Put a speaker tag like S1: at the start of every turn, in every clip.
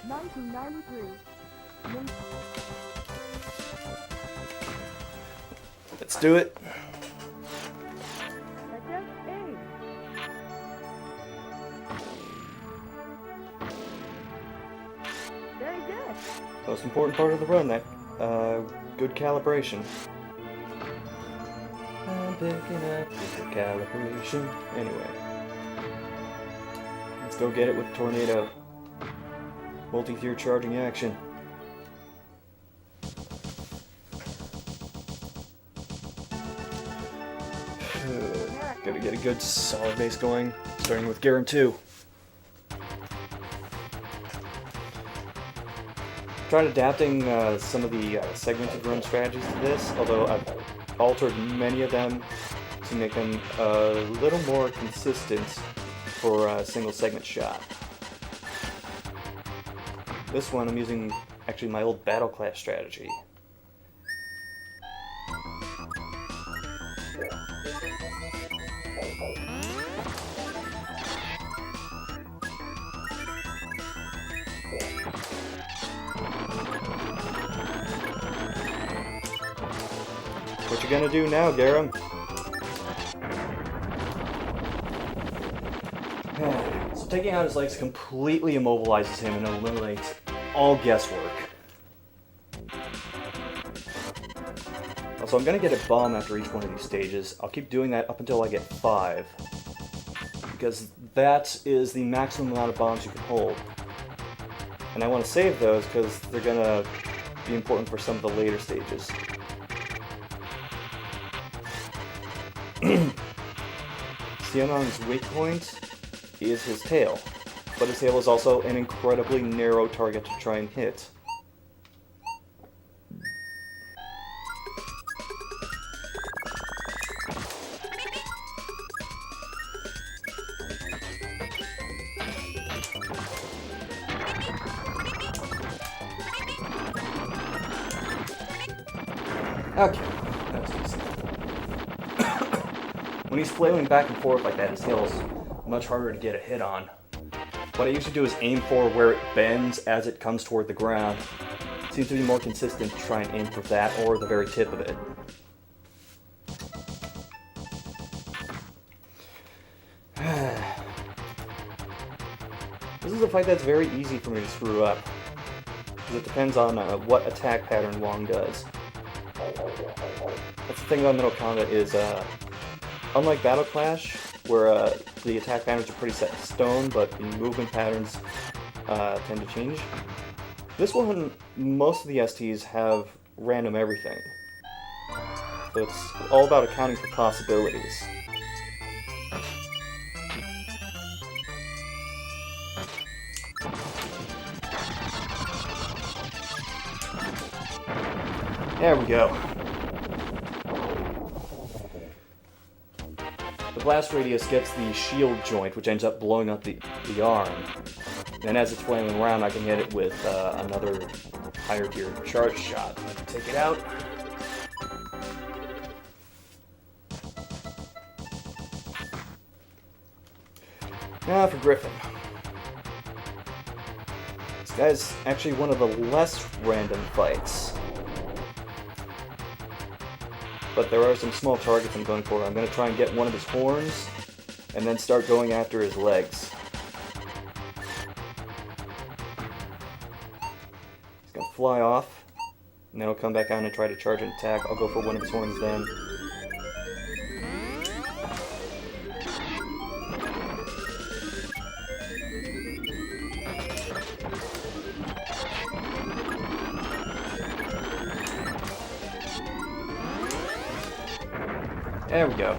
S1: 1993.
S2: Let's do it.
S1: Very good.
S2: Most important part of the run, that good calibration. I'm picking up good calibration. Anyway, let's go get it with Tornado. Multi-tier charging action. Gotta get a good solid base going, starting with Garen 2. Tried adapting some of the segmented run strategies to this, although I've altered many of them to make them a little more consistent for a single segment shot. This one I'm using actually my old battle class strategy. What you gonna do now, Garum? So taking out his legs completely immobilizes him and eliminates all guesswork. Also, I'm gonna get a bomb after each one of these stages. I'll keep doing that up until I get 5. Because that is the maximum amount of bombs you can hold. And I want to save those because they're gonna be important for some of the later stages. Sionon's weak point is his tail, but his tail is also an incredibly narrow target to try and hit. Okay, that was easy. When he's flailing back and forth like that, his tail's much harder to get a hit on. What I usually do is aim for where it bends as it comes toward the ground. It seems to be more consistent to try and aim for that or the very tip of it. This is a fight that's very easy for me to screw up, because it depends on what attack pattern Wong does. That's the thing about Middle Combat is, unlike Battle Clash, where the attack patterns are pretty set in stone, but the movement patterns tend to change. This one, most of the STs have random everything. So it's all about accounting for possibilities. There we go. The blast radius gets the shield joint, which ends up blowing up the arm. And as it's flailing around, I can hit it with another higher tier charge shot. Take it out. Now for Griffin. This guy's actually one of the less random fights. But there are some small targets I'm going for. I'm going to try and get one of his horns, and then start going after his legs. He's going to fly off, and then he'll come back on and try to charge an attack. I'll go for one of his horns then. There we go.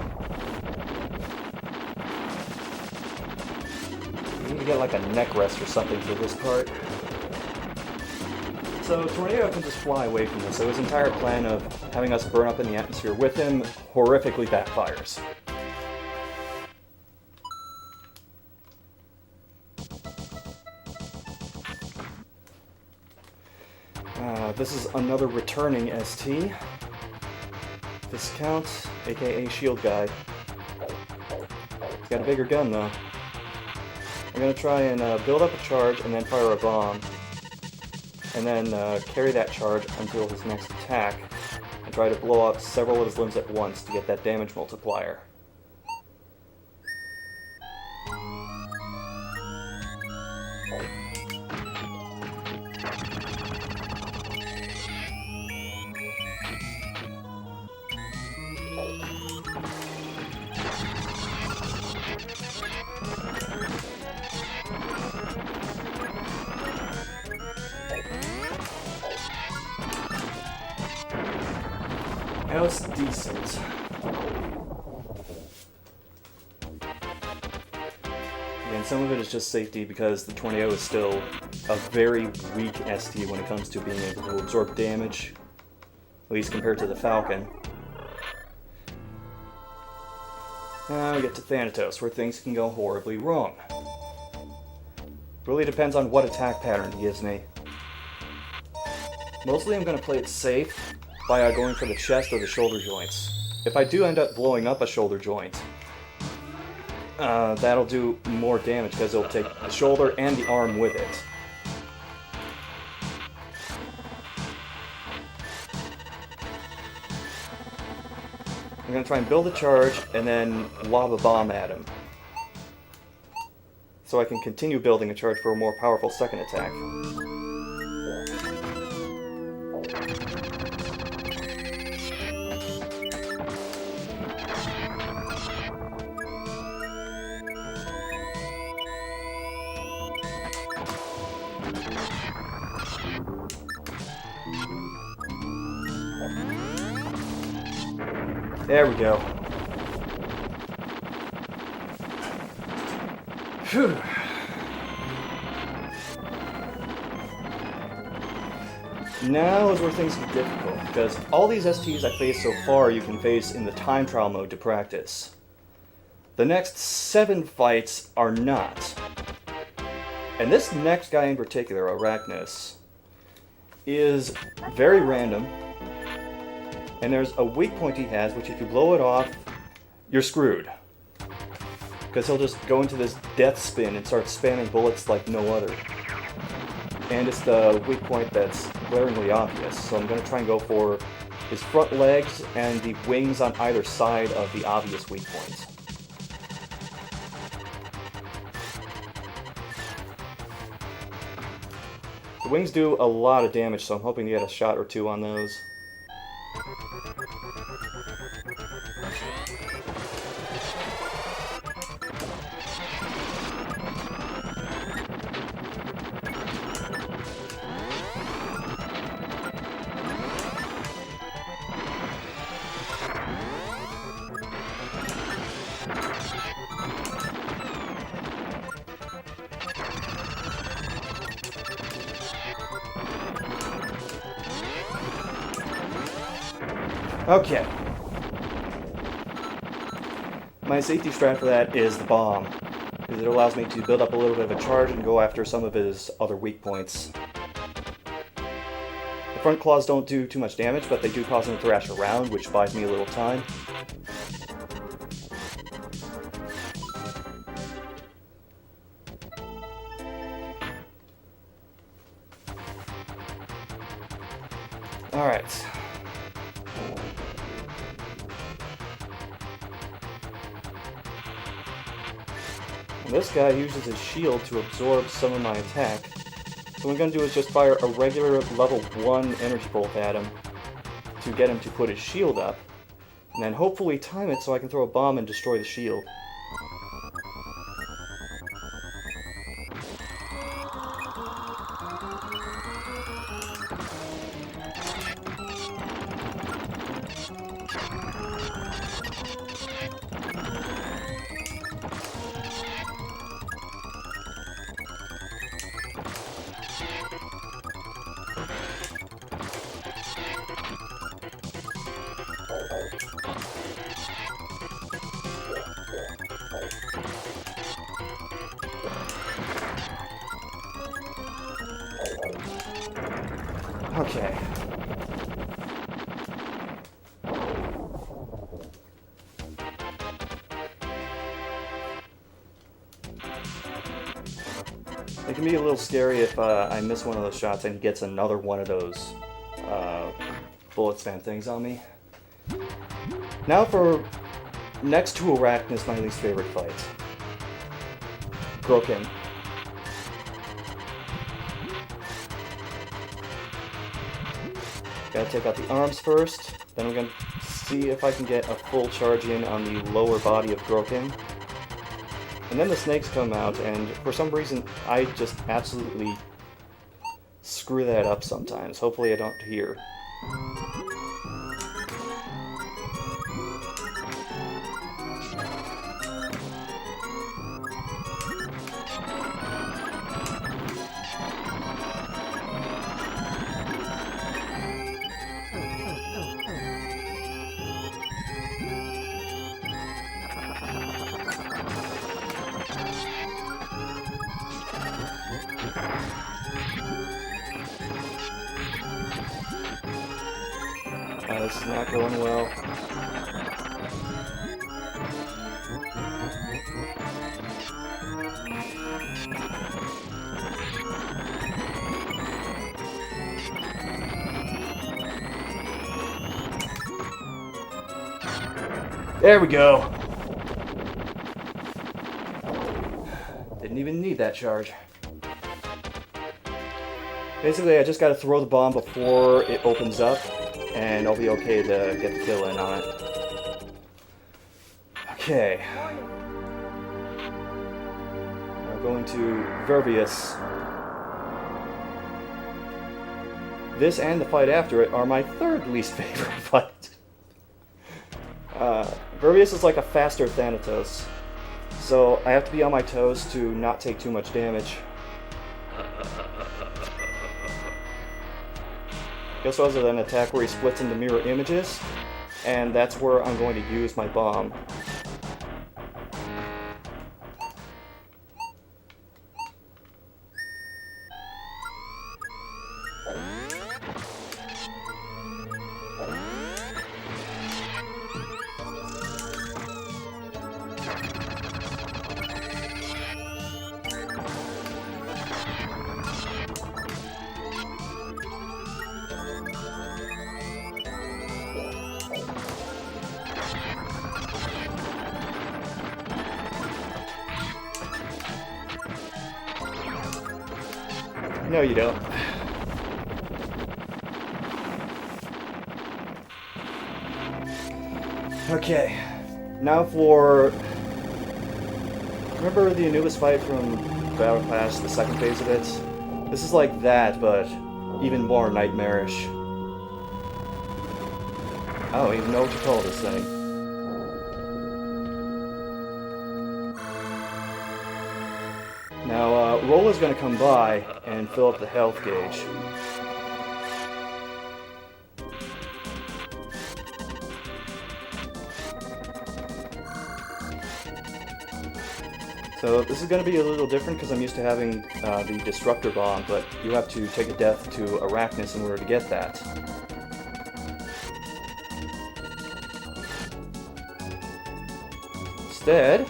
S2: We need to get like a neck rest or something for this part. So Tornado can just fly away from this, so his entire plan of having us burn up in the atmosphere with him horrifically backfires. This is another returning ST. Viscount, aka Shield Guy. He's got a bigger gun though. I'm gonna try and build up a charge and then fire a bomb. and then carry that charge until his next attack, and try to blow out several of his limbs at once to get that damage multiplier. That was decent. And some of it is just safety because the Tornado is still a very weak ST when it comes to being able to absorb damage, at least compared to the Falcon. Now we get to Thanatos, where things can go horribly wrong. Really depends on what attack pattern he gives me. Mostly I'm going to play it safe by going for the chest or the shoulder joints. If I do end up blowing up a shoulder joint, that'll do more damage because it'll take the shoulder and the arm with it. I'm going to try and build a charge and then lob a bomb at him, so I can continue building a charge for a more powerful second attack. There we go. Phew. Now is where things get difficult, because all these STs I faced so far you can face in the time trial mode to practice. The next 7 fights are not. And this next guy in particular, Arachnus, is very random. And there's a weak point he has, which if you blow it off, you're screwed. Because he'll just go into this death spin and start spamming bullets like no other. And it's the weak point that's glaringly obvious, so I'm going to try and go for his front legs and the wings on either side of the obvious weak points. The wings do a lot of damage, so I'm hoping to get a shot or two on those. Okay. My safety strat for that is the bomb, because it allows me to build up a little bit of a charge and go after some of his other weak points. The front claws don't do too much damage, but they do cause him to thrash around, which buys me a little time. Alright. This guy uses his shield to absorb some of my attack. So what I'm going to do is just fire a regular level 1 energy bolt at him to get him to put his shield up, and then hopefully time it so I can throw a bomb and destroy the shield. Okay. It can be a little scary if I miss one of those shots and he gets another one of those bullet span things on me. Now for next to Arachnus, my least favorite fight. Groken. Gotta take out the arms first, then we're gonna see if I can get a full charge in on the lower body of Groken. And then the snakes come out, and for some reason, I just absolutely screw that up sometimes. Hopefully I don't here. This is not going well. There we go. Didn't even need that charge. Basically, I just gotta throw the bomb before it opens up, and I'll be okay to get the kill in on it. Okay. Now going to Virvius. This and the fight after it are my third least favorite fight. Virvius is like a faster Thanatos, so I have to be on my toes to not take too much damage. He also has an attack where he splits into mirror images, and that's where I'm going to use my bomb. No, you don't. Okay, now for... Remember the Anubis fight from Battle Pass, the second phase of it? This is like that, but even more nightmarish. I don't even know what to call this thing. Now, Rola's gonna come by and fill up the health gauge. So this is gonna be a little different because I'm used to having the Destructor Bomb, but you have to take a death to Arachnus in order to get that. Instead,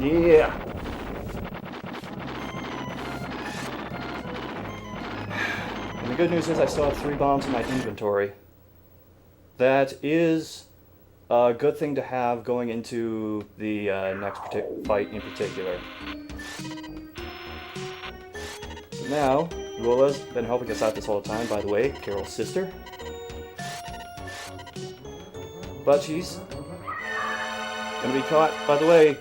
S2: yeah. And the good news is I still have 3 bombs in my inventory. That is a good thing to have going into the next fight in particular. Now, Rola's been helping us out this whole time, by the way, Carol's sister. But she's gonna be caught. By the way,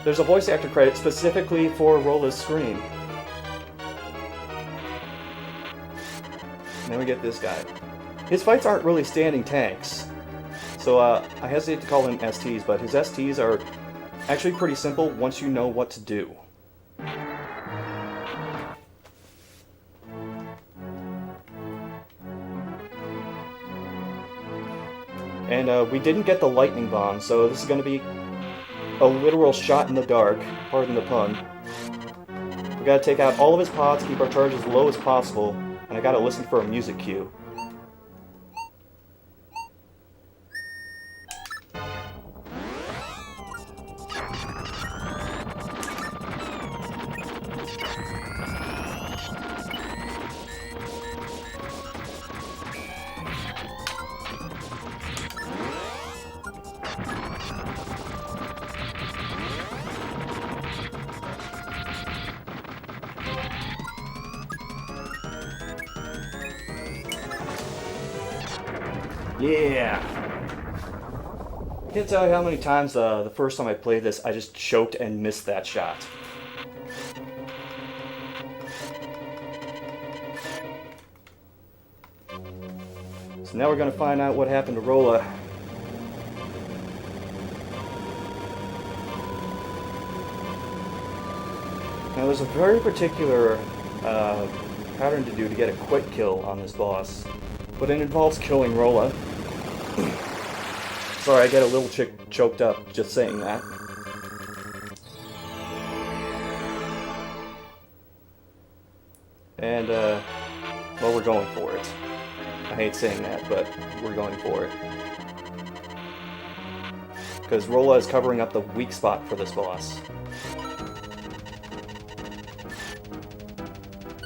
S2: there's a voice actor credit specifically for Rola's scream. And then we get this guy. His fights aren't really standing tanks, so I hesitate to call them STs, but his STs are actually pretty simple once you know what to do. And we didn't get the lightning bomb, so this is going to be a literal shot in the dark, pardon the pun. We gotta take out all of his pods, keep our charge as low as possible, and I gotta listen for a music cue. Yeah! I can't tell you how many times the first time I played this, I just choked and missed that shot. So now we're gonna find out what happened to Rolla. Now there's a very particular pattern to do to get a quick kill on this boss. But it involves killing Rolla. Sorry, I get a little choked up just saying that. And, well, we're going for it. I hate saying that, but we're going for it. Because Rolla is covering up the weak spot for this boss.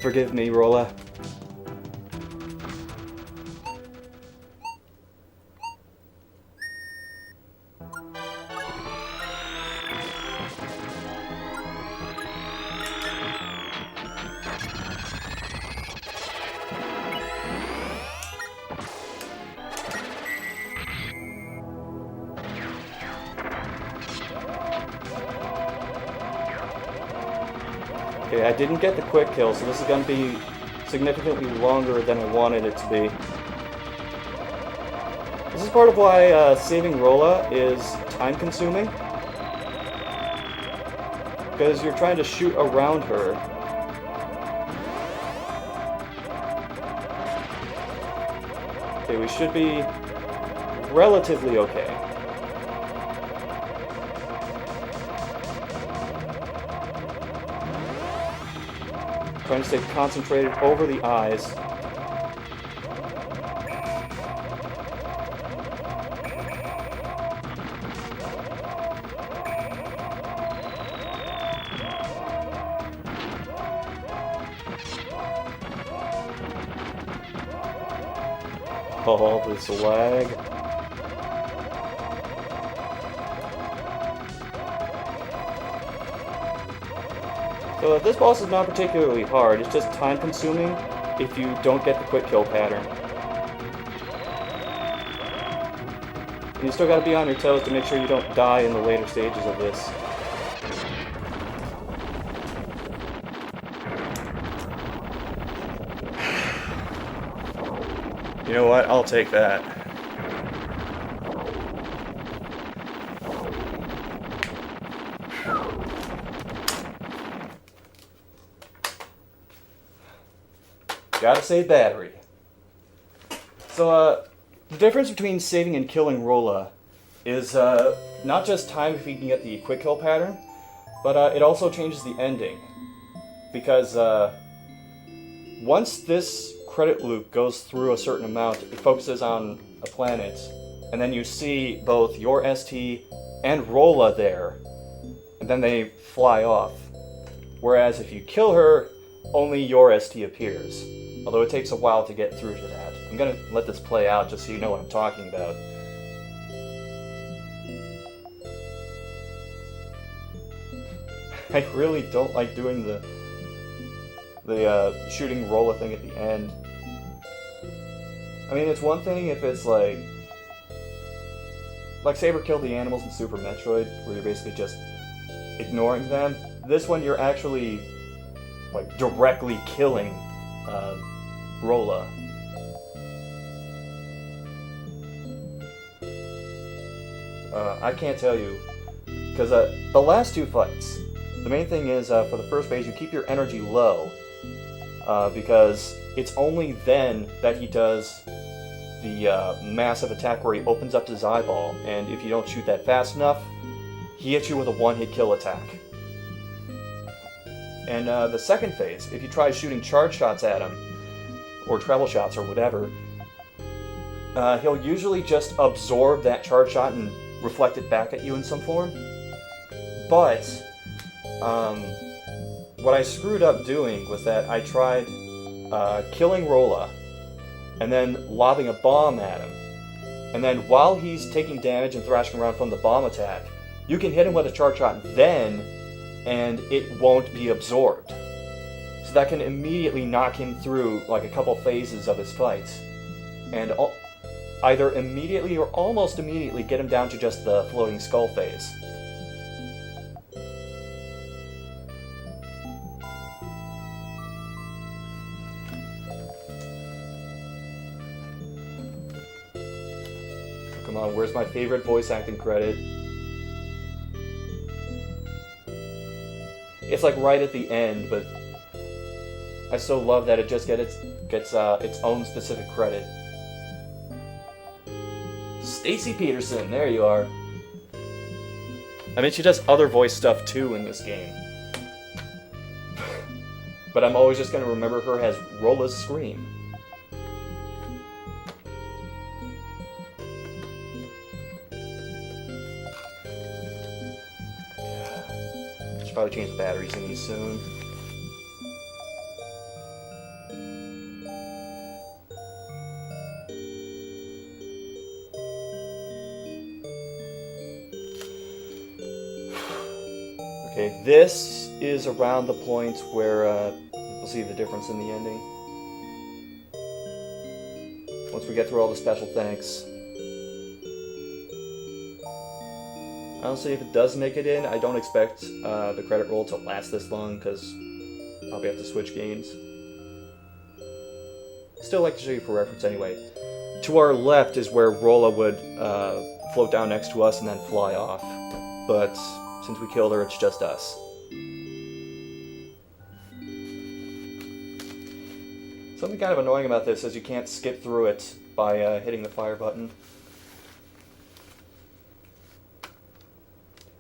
S2: Forgive me, Rolla. Okay, I didn't get the quick kill, so this is going to be significantly longer than I wanted it to be. This is part of why saving Rolla is time-consuming. Because you're trying to shoot around her. Okay, we should be relatively okay. Trying to stay concentrated over the eyes. Oh, this lag. So this boss is not particularly hard, it's just time consuming if you don't get the quick kill pattern. And you still gotta be on your toes to make sure you don't die in the later stages of this. You know what? I'll take that. Gotta save battery. So, the difference between saving and killing Rolla is not just time if you can get the quick kill pattern, but it also changes the ending. Because once this credit loop goes through a certain amount, it focuses on a planet, and then you see both your ST and Rolla there, and then they fly off. Whereas if you kill her, only your ST appears. Although it takes a while to get through to that. I'm gonna let this play out just so you know what I'm talking about. I really don't like doing the shooting Rolla thing at the end. I mean, it's one thing if it's like Saber killed the animals in Super Metroid, where you're basically just ignoring them. This one, you're actually like directly killing Rolla. I can't tell you. Because the last two fights, the main thing is for the first phase, you keep your energy low. Because it's only then that he does the massive attack where he opens up his eyeball, and if you don't shoot that fast enough, he hits you with a one-hit kill attack. And the second phase, if you try shooting charge shots at him, or treble shots or whatever, he'll usually just absorb that charge shot and reflect it back at you in some form. But what I screwed up doing was that I tried killing Rolla and then lobbing a bomb at him. And then while he's taking damage and thrashing around from the bomb attack, you can hit him with a charge shot then, and it won't be absorbed. So that can immediately knock him through like a couple phases of his fights. And either immediately or almost immediately get him down to just the floating skull phase. Come on, where's my favorite voice acting credit? It's like right at the end, but I so love that it just gets its own specific credit. Stacy Peterson, there you are. I mean, she does other voice stuff too in this game. But I'm always just going to remember her as Rolla's Scream. Should probably change the batteries in these soon. Okay, this is around the point where we'll see the difference in the ending. Once we get through all the special thanks. Honestly, if it does make it in, I don't expect the credit roll to last this long, because I'll probably have to switch games. Still like to show you for reference anyway. To our left is where Rolla would float down next to us and then fly off. But since we killed her, it's just us. Something kind of annoying about this is you can't skip through it by hitting the fire button.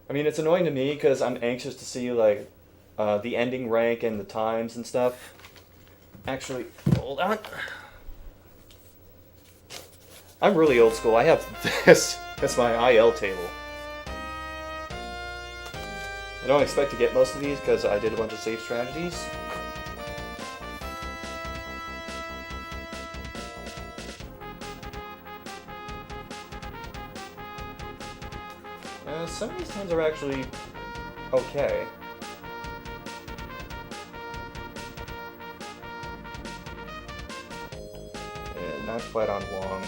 S2: I mean, it's annoying to me because I'm anxious to see like the ending rank and the times and stuff. Actually, hold on. I'm really old school. I have this as my IL table. I don't expect to get most of these because I did a bunch of save strategies. Some of these times are actually okay. Yeah, not quite on long.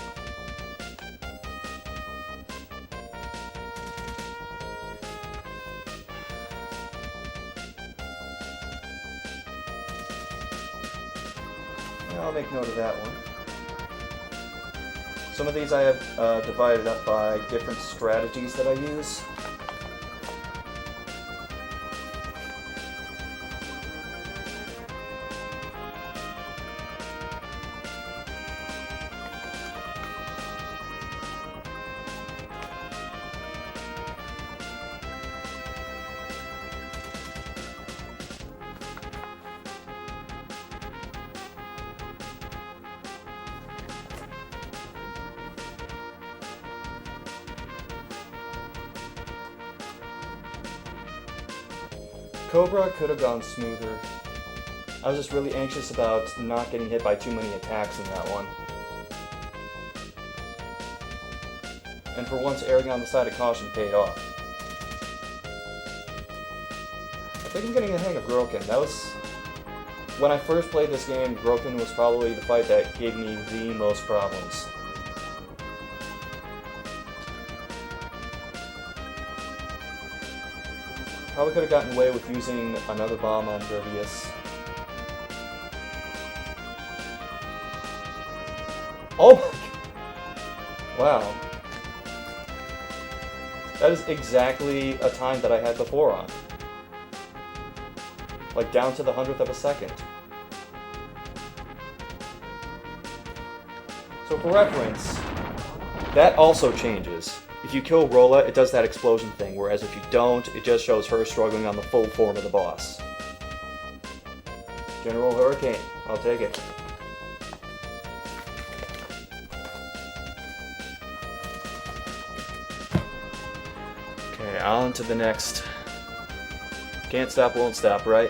S2: I'll make note of that one. Some of these I have divided up by different strategies that I use. Cobra could have gone smoother. I was just really anxious about not getting hit by too many attacks in that one. And for once, erring on the side of caution paid off. I think I'm getting the hang of Groken. That was... When I first played this game, Groken was probably the fight that gave me the most problems. Probably could have gotten away with using another bomb on Virvius. Oh my god! Wow. That is exactly a time that I had before on. Like down to the 100th of a second. So for reference, that also changes. If you kill Rolla, it does that explosion thing, whereas if you don't, it just shows her struggling on the full form of the boss. General Hurricane, I'll take it. Okay, on to the next. Can't stop, won't stop, right?